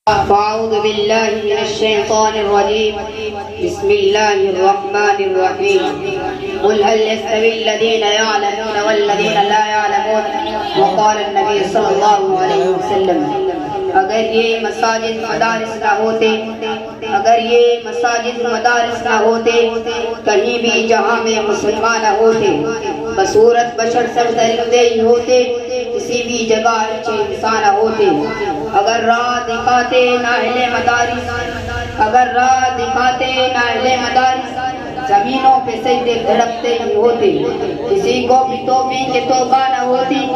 أعوذ بالله من الشيطان الرجيم بسم الله الرحمن الرحيم قل هل يستوي الذين يعلمون والذين لا يعلمون وقال النبي صلى الله عليه وسلم اگر یہ مساجد مدارس نہ ہوتے کہیں بھی جہاں میں مسلمان نہ ہوتے بصورت بشر سب درندے ہی ہوتے کسی بھی جگہ اچھے انسان ہوتے اگر راہ دکھاتے نہ اہل مدارس زمینوں پہ سجدے دھڑکتے ہی ہوتے کسی کو بھی توفیق کے توبہ نہ ہوتی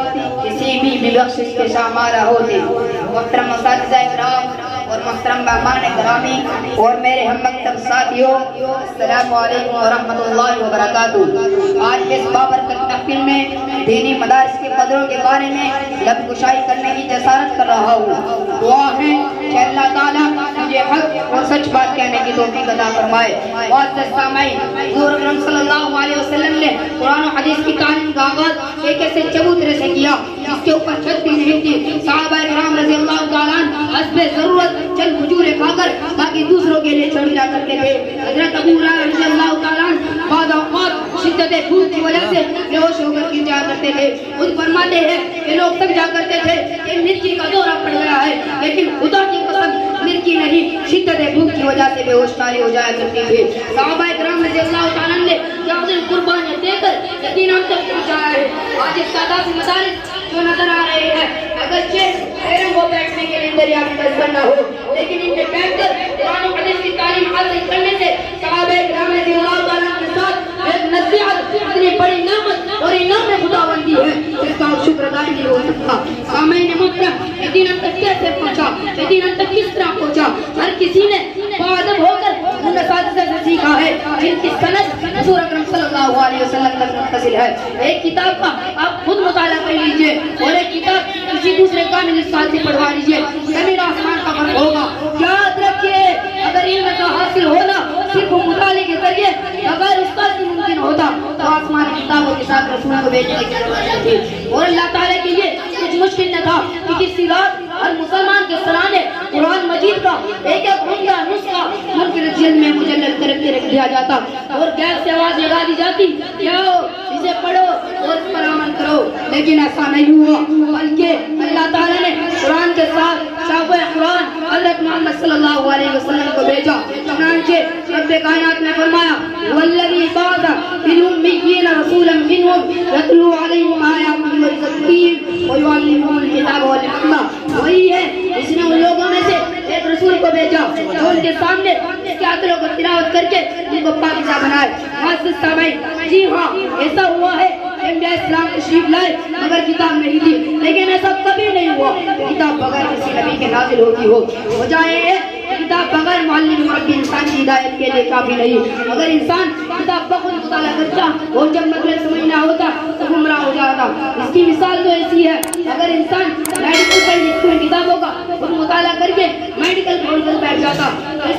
کسی بھی بخشش کے شامہ نہ ہوتے محترم اساتذہ کرام اور محترم مہمان گرامی اور میرے ہم مکتب ساتھیوں السلام علیکم ورحمۃ اللہ وبرکاتہ آج اس بابرکت محفل میں دینی مدارس کے قدروں کے بارے میں لب گشائی کرنے کی جسارت کر رہا ہوں دعا ہے کہ اللہ تعالیٰ مجھے حق اور سچ بات کہنے کی توفیق عطا فرمائے معزز سامعین حضور اکرم صلی اللہ علیہ وسلم نے قرآن و حدیث کی تعلیم کا آغاز ایک ایسے چبوترے سے کیا جس کے اوپر چھت بھی نہیں تھی صحابہ کرام رضی اللہ تعالیٰ حسب ضرورت چند کھجوریں کھا کر باقی دوسروں کے لیے چھوڑ جا کرتے تھے حضرت ابو ہریرہ رضی اللہ تعالیٰ بعض اوقات شدت بھوک کی وجہ سے بے ہوش ہو کر گر جایا کرتے تھے خود فرماتے ہیں کہ لوگ تک جا کرتے تھے کہ مرچی کا دورہ پڑ گیا ہے لیکن خدا کی قسم مرچی نہیں شدت بھوک کی وجہ سے بے ہوش تاری ہو جایا کرتی تھی صحابہ کرام رضی اللہ تعالیٰ نے عظیم قربانیاں دے کر دین ہم تک پہنچایا ہے آج اس سادات مدارس جو نظر آ رہے ہیں اگرچہ پیروں کو بیٹھنے کے لیے دریا میں تصور نہ ہو لیکن ان میں بیٹھ کر قرآن و حدیث کی تعلیم حاصل کرنے سے صحابہ کرام رضی اللہ تعالیٰ کے ساتھ ایک نصیحت اتنی بڑی نعمت اور انعام خداوندی ہے جس کا شکر ادا نہیں ہو سکتا سامعین محترم یہ دین ہم تک کیسے پہنچا یہ دین ہم تک کس طرح پہنچا ہر کسی نے باادب ہو کر ان اساتذہ سے سیکھا ہے جن کی سند حضور اکرم صلی اللہ علیہ وسلم تک متصل ہے ایک کتاب کا آپ خود مطالعہ کر لیجئے اور ایک کتاب کسی دوسرے کامل استاد سے پڑھوا لیجئے زمین آسمان کا فرق ہوگا یاد رکھیے اگر علم کا حاصل ہونا صرف مطالعے کے ذریعے بغیر استاد کی ممکن ہوتا تو آسمان کتابوں کے ساتھ رسول کو بھیجنے کی ضرورت نہیں تھی اور اللہ تعالیٰ کے لیے کچھ مشکل نہ تھا کہ کسی رات ہر مسلمان کے سرانے قرآن مجید کا ایک ایک عمدہ نسخہ ملک رجل میں مجلد کر کے رکھ دیا جاتا اور گیس سے آواز لگا دی جاتی جاؤ اسے پڑھو اور اس پر عمل کرو لیکن ایسا نہیں ہوا بلکہ اللہ تعالیٰ نے قرآن کے ساتھ شافع قرآن حضرت محمد صلی اللہ علیہ وسلم کو بھیجا چنانچہ رب کائنات نے فرمایا والذی بعث فی الامیین رسولا منہم یتلو علیہم آیاتہ ویزکیہم ویعلمہم الکتاب والحکمہ وہی ہے جس نے ان لوگوں میں سے ایک رسول کو بھیجا جو ان کے سامنے اس کے آیاتوں کو تلاوت کر کے ان کو پاکیزہ بنائے معزز سامعین جی ہاں ایسا ہوا ہے انبیاء اسلام تشریف لائے مگر کتاب نہیں تھی لیکن ایسا کبھی نہیں ہوا کتاب بغیر کسی نبی کے نازل ہوتی ہو وجہ ہے کتاب بغیر معلم مربی انسان کی ہدایت کے لیے کافی نہیں اگر انسان کتاب بخود مطالعہ کرتا اور جب مطلب سمجھ نہ ہوتا تو گمراہ ہو جاتا اس کی مثال تو ایسی ہے اگر انسان میڈیکل پر لکھی کتابوں کا خود مطالعہ کر کے میڈیکل پڑھ بیٹھ جاتا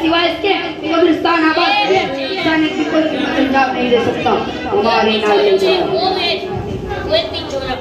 سوائے اس کے قبرستان آباد انسان ایک بھی کوئی انجام نہیں دے سکتا ہمارے